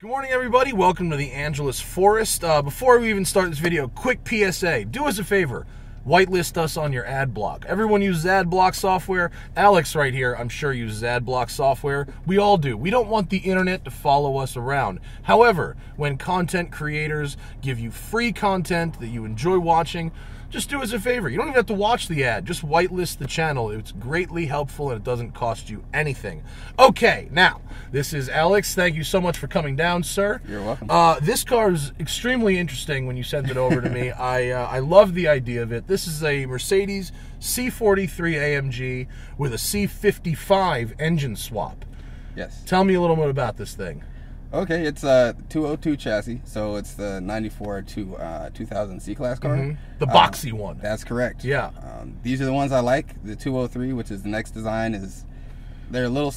Good morning, everybody. Welcome to the Angeles Forest. Before we even start this video, quick PSA. Do us a favor. Whitelist us on your ad block. Everyone uses ad block software. Alex right here, I'm sure, uses ad block software. We all do. We don't want the internet to follow us around. However, when content creators give you free content that you enjoy watching, just do us a favor. You don't even have to watch the ad. Just whitelist the channel. It's greatly helpful and it doesn't cost you anything. Okay, now, this is Alex. Thank you so much for coming down, sir. You're welcome. This car is extremely interesting when you sent it over to me. I love the idea of it. This is a Mercedes C43 AMG with a C55 engine swap. Yes. Tell me a little bit about this thing. Okay, it's a 202 chassis, so it's the 94 to 2000 C-Class car. Mm-hmm. The boxy one. That's correct. Yeah. These are the ones I like. The 203, which is the next design, they're a little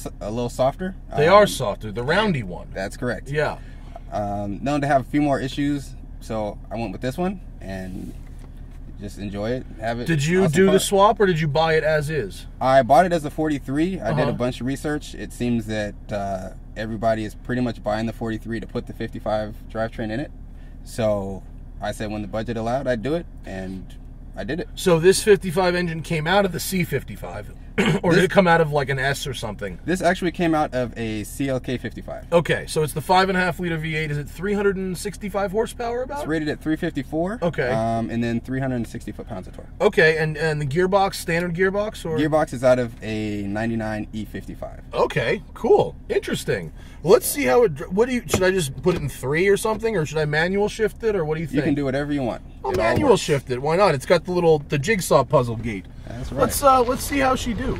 softer. They are softer. The roundy one. That's correct. Yeah. Known to have a few more issues, so I went with this one and just enjoy it. Have it. Did you do the swap or did you buy it as is? I bought it as a 43. I did a bunch of research. It seems that everybody is pretty much buying the 43 to put the 55 drivetrain in it. So I said when the budget allowed, I'd do it, and I did it. So this 55 engine came out of the C55, or did it come out of like an S or something? This actually came out of a CLK 55. Okay, so it's the 5.5 liter V8. Is it 365 horsepower about? It's rated at 354. Okay. And then 360 foot-pounds of torque. Okay, and the gearbox, standard gearbox? Or? Gearbox is out of a 99 E55. Okay, cool. Interesting. Well, let's see how it... should I just put it in 3 or something, or should I manual shift it, or what do you think? You can do whatever you want. I'll manual shift it. Why not? It's got the jigsaw puzzle gate. That's right. Let's see how she do.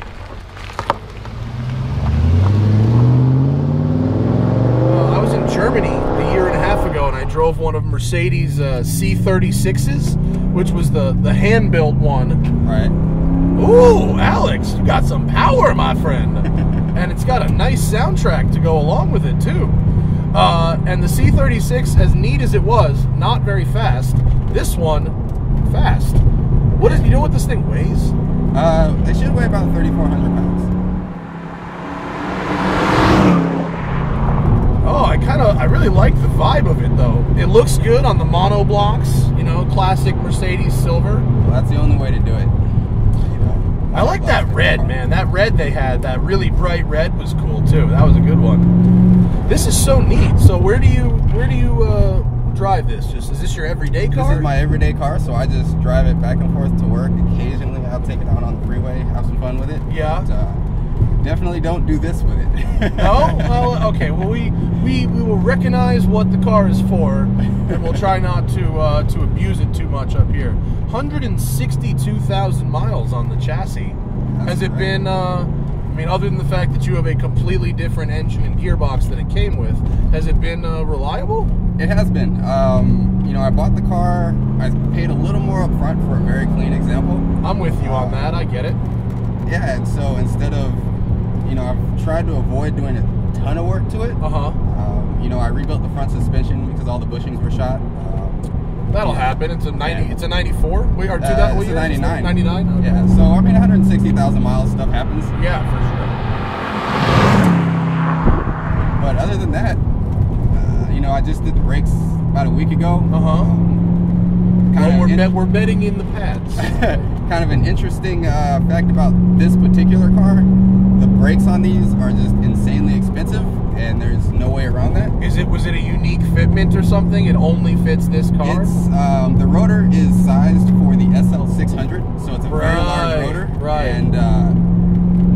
I was in Germany a year and a half ago, and I drove one of Mercedes C36s, which was the hand-built one. Right. Ooh, Alex, you got some power, my friend. And it's got a nice soundtrack to go along with it, too. And the C36, as neat as it was, not very fast. This one, fast. You know what this thing weighs? It should weigh about 3,400 pounds. Oh, I really like the vibe of it, though. It looks good on the mono blocks, you know, classic Mercedes silver. Well, that's the only way to do it. I like that red, man. That red they had, that really bright red, was cool too. That was a good one. This is so neat. So where do you drive this? Is this your everyday car? This is my everyday car, so I just drive it back and forth to work. Occasionally, I'll take it out on the freeway, have some fun with it. Yeah. But, definitely don't do this with it. No? Well, okay. Well, we will recognize what the car is for, and we'll try not to abuse it too much up here. 162,000 miles on the chassis. Has it been? I mean, other than the fact that you have a completely different engine and gearbox that it came with, has it been reliable? It has been. You know, I bought the car. I paid a little more up front for a very clean example. I'm with you on that. I get it. Yeah, and so instead of, you know, I've tried to avoid doing a ton of work to it. You know, I rebuilt the front suspension because all the bushings were shot. That'll happen. It's a 90. Yeah. It's a 94. Wait, or 2000? It's a 99. 99. Okay. Yeah. So I mean, 160,000 miles, stuff happens. Yeah, for sure. But other than that, you know, I just did the brakes about a week ago. We're betting in the pads. Kind of an interesting fact about this particular car: the brakes on these are just insanely expensive, and there's no way around that. Was it a unique fitment or something? It only fits this car? It's the rotor is sized for the SL600, so it's a very large rotor. Right. And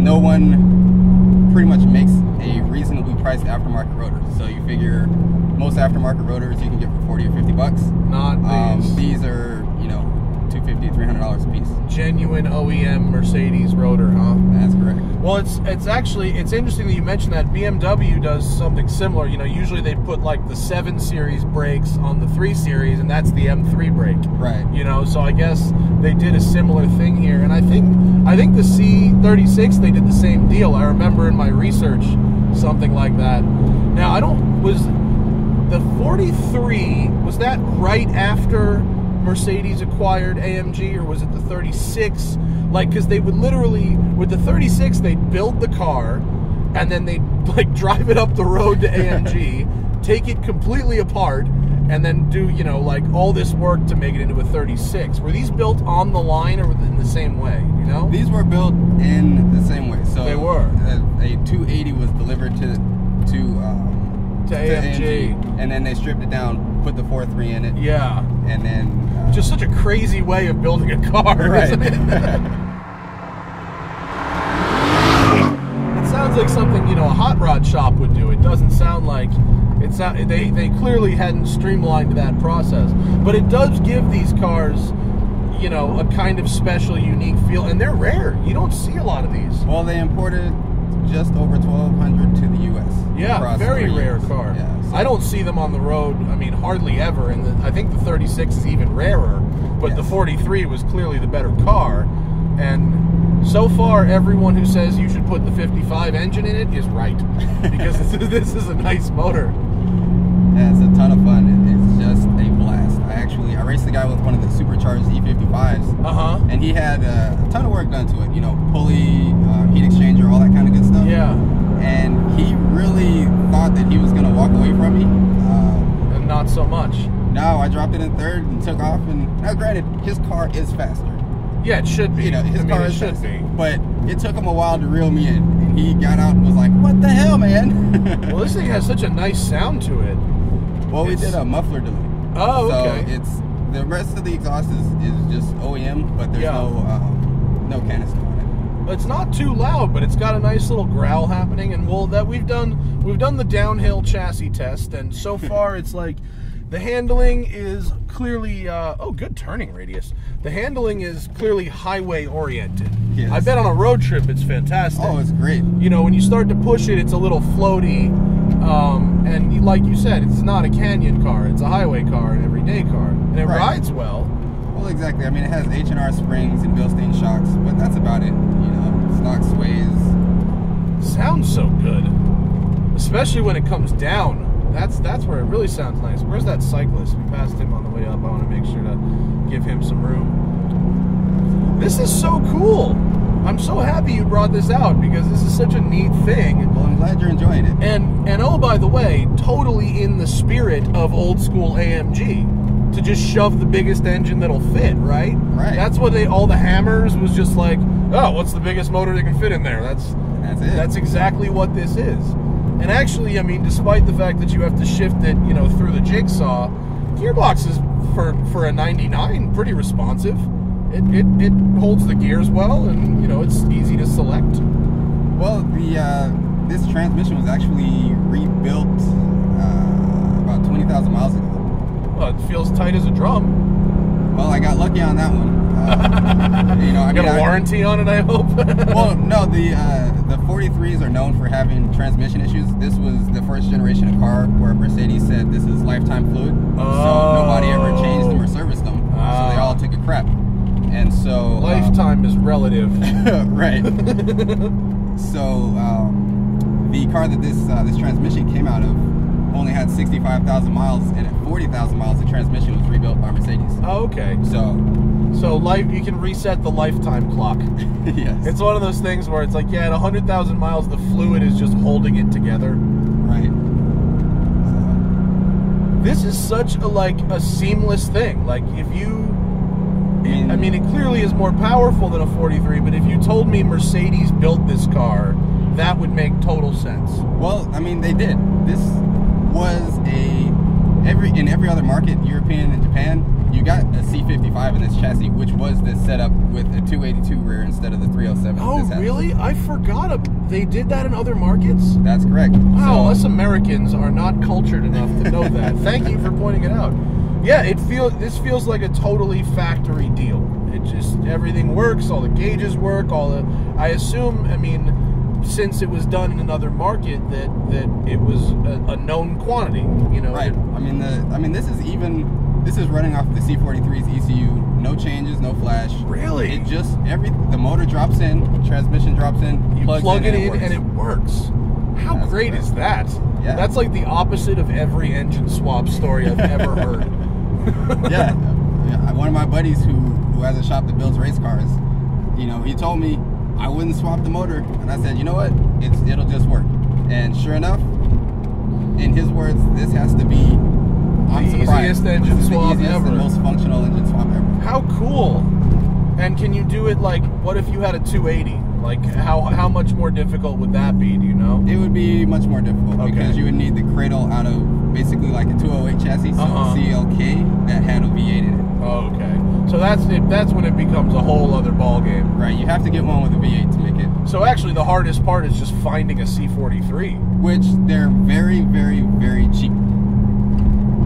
no one pretty much makes a reasonably priced aftermarket rotor. So you figure most aftermarket rotors you can get for 40 or 50 bucks. Not these. These are, you know, $250, $300 a piece. Genuine OEM Mercedes rotor, huh? That's correct. Well, it's interesting that you mentioned that. BMW does something similar. You know, usually they put like the 7 Series brakes on the 3 Series, and that's the M3 brake. Right. You know, so I guess they did a similar thing here, and I think the C36 they did the same deal. I remember in my research something like that. Now was the 43, was that right after Mercedes acquired AMG, or was it the 36? Like, because they would literally, with the 36, they'd build the car, and then they'd like drive it up the road to AMG, take it completely apart and then do, you know, like all this work to make it into a 36. Were these built on the line or in the same way, you know? These were built in the same way. So they were. A 280 was delivered to AMG. And then they stripped it down, put the 4.3 in it. Yeah. And then... just such a crazy way of building a car, right. Isn't it? It sounds like something, you know, a hot rod shop would do. It doesn't sound like... They clearly hadn't streamlined that process. But it does give these cars, you know, a kind of special, unique feel. And they're rare. You don't see a lot of these. Well, they imported just over 1,200 to the U.S. Yeah, very rare car. Yeah, so. I don't see them on the road, I mean, hardly ever. And I think the 36 is even rarer. But the 43 was clearly the better car. And so far, everyone who says you should put the 55 engine in it is right. Because this is a nice motor. Yeah, it's a ton of fun. It's just a blast. I raced the guy with one of the supercharged E55s. And he had a ton of work done to it. You know, pulley, heat exchanger, all that kind of good stuff. Yeah. And he really thought that he was going to walk away from me. And not so much. No, I dropped it in third and took off. And now, granted, his car is faster. Yeah, it should be. You know, his car should faster. be. But it took him a while to reel me in. And he got out and was like, what the hell, man? Well, this thing has such a nice sound to it. Well, we did a muffler delay. Oh, okay. So it's the rest of the exhaust is just OEM, but there's no canister on it. It's not too loud, but it's got a nice little growl happening. And we've done the downhill chassis test, and so far it's like the handling is clearly good turning radius. The handling is clearly highway oriented. Yes. I bet on a road trip it's fantastic. Oh, it's great. You know, when you start to push it, it's a little floaty. And like you said, it's not a canyon car. It's a highway car, an everyday car. And it rides well. Well, exactly. I mean, it has H&R springs and Bilstein shocks, but that's about it. You know, stock sways. Sounds so good. Especially when it comes down. That's where it really sounds nice. Where's that cyclist? We passed him on the way up. I want to make sure to give him some room. This is so cool. I'm so happy you brought this out because this is such a neat thing. Well, I'm glad you're enjoying it. And oh, by the way, totally in the spirit of old school AMG. To just shove the biggest engine that'll fit, right? Right. That's what all the hammers was just like, oh, what's the biggest motor that can fit in there? That's it. That's exactly what this is. And actually, I mean, despite the fact that you have to shift it, you know, through the jigsaw, gearbox is for a 99 pretty responsive. It holds the gears well, and you know it's easy to select. Well, this transmission was actually rebuilt about 20,000 miles ago. Well, it feels tight as a drum. Well, I got lucky on that one. You know, I got a warranty on it, I hope. Well, no, the 43s are known for having transmission issues. This was the first generation of car where Mercedes said this is lifetime fluid, so nobody ever changed them or serviced them, so they all took a crap. And so lifetime is relative. Right. So the car that this transmission came out of only had 65,000 miles, and at 40,000 miles the transmission was rebuilt by Mercedes. Oh, okay. So you can reset the lifetime clock. Yes. It's one of those things where it's like, yeah, at 100,000 miles the fluid is just holding it together. Right. So. This is such a seamless thing. Like if you I mean, it clearly is more powerful than a 43, but if you told me Mercedes built this car, that would make total sense. Well, I mean, they did. This was in every other market, European and Japan, you got a C55 in this chassis, which was the setup with a 282 rear instead of the 307. Oh, really? I forgot. They did that in other markets? That's correct. Wow, us Americans are not cultured enough to know that. Thank you for pointing it out. Yeah, this feels like a totally factory deal. It just, everything works, all the gauges work, I assume, I mean, since it was done in another market, that it was a known quantity, you know. Right. I mean, this is running off the C43's ECU, no changes, no flash. Really? It just, the motor drops in, transmission drops in, you plug it in and it works. How great is that? Yeah. That's like the opposite of every engine swap story I've ever heard. Yeah. One of my buddies who has a shop that builds race cars, you know, he told me I wouldn't swap the motor, and I said, you know what, it'll just work. And sure enough, in his words, this has to be the easiest engine swap ever. ever. The most functional engine swap ever. How cool! And can you do it like? What if you had a 280? Like how much more difficult would that be? Do you know? It would be much more difficult because you would need the cradle out of basically like a 208 chassis, so a CLK that had a V8 in it. Oh, okay. So that's when it becomes a whole other ball game. Right. You have to get one with a V8 to make it. So actually, the hardest part is just finding a C43, which they're very, very, very cheap.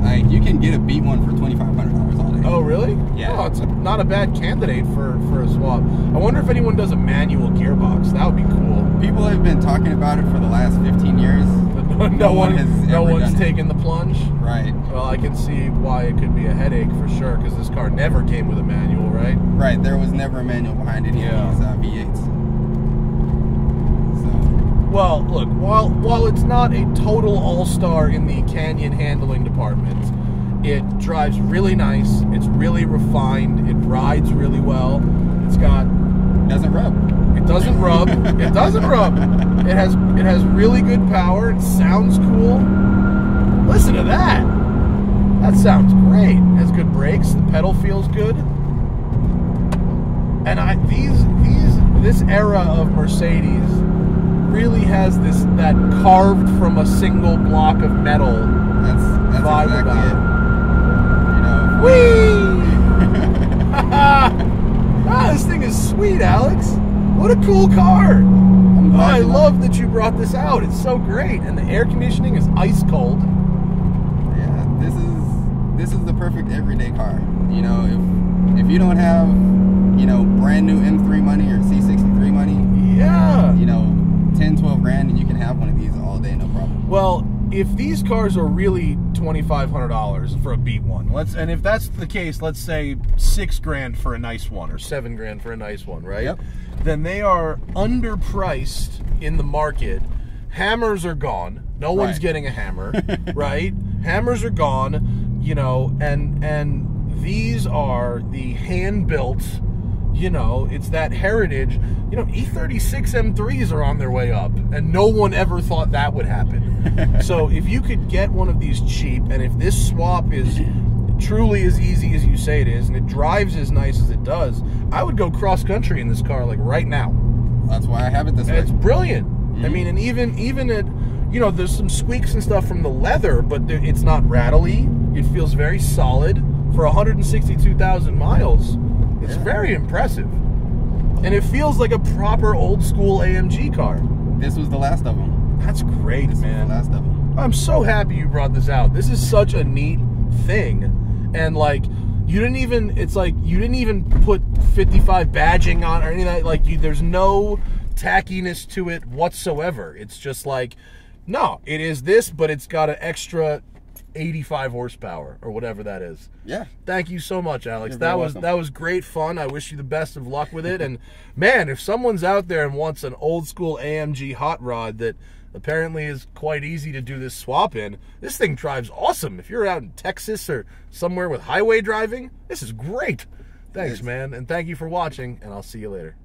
Like you can get a beat one for $2,500 all day. Oh, really? Yeah. Oh, it's not a bad candidate for a swap. I wonder if anyone does a manual gearbox. That would be cool. People have been talking about it for the last 15 years. no one's taken the plunge. Right. Well, I can see why it could be a headache for sure, because this car never came with a manual, right? Right. There was never a manual behind any of these V8s. So. Well, look, while it's not a total all-star in the Canyon handling department, it drives really nice. It's really refined. It rides really well. It's got... Doesn't rub. It doesn't rub. It doesn't rub. It has really good power. It sounds cool. Listen to that. That sounds great. It has good brakes. The pedal feels good. And this era of Mercedes really has that carved from a single block of metal that's vibe exactly about it. Whee! Ah, this thing is sweet, Alex. What a cool car. I love that you brought this out. It's so great. And the air conditioning is ice cold. Yeah, this is the perfect everyday car. You know, if you don't have, you know, brand new M3 money or C63 money, yeah, you know, 10, 12 grand and you can have one of these all day, no problem. Well, if these cars are really $2,500 for a beat one, and if that's the case, let's say $6 grand for a nice one or $7 grand for a nice one, right? Yep. Then they are underpriced in the market. Hammers are gone. No one's getting a hammer, right? Hammers are gone, you know, and these are the hand-built, you know, it's that heritage. You know, E36 M3s are on their way up, and no one ever thought that would happen. So if you could get one of these cheap, and if this swap is truly as easy as you say it is, and it drives as nice as it does, I would go cross-country in this car, like, right now. That's why I have it this way. It's brilliant. I mean, and even at, you know, there's some squeaks and stuff from the leather, but it's not rattly. It feels very solid. For 162,000 miles, it's very impressive. And it feels like a proper old-school AMG car. This was the last of them. That's great, man. This was the last of them. I'm so happy you brought this out. This is such a neat thing. And, like, you didn't even put 55 badging on or any of that. Like, there's no tackiness to it whatsoever. It's just like, no, it is this, but it's got an extra 85 horsepower or whatever that is. Yeah. Thank you so much, Alex. That was great fun. I wish you the best of luck with it. And man, if someone's out there and wants an old school AMG hot rod that apparently is quite easy to do this swap in, this thing drives awesome. If you're out in Texas or somewhere with highway driving, this is great. Thanks, man. And thank you for watching, and I'll see you later.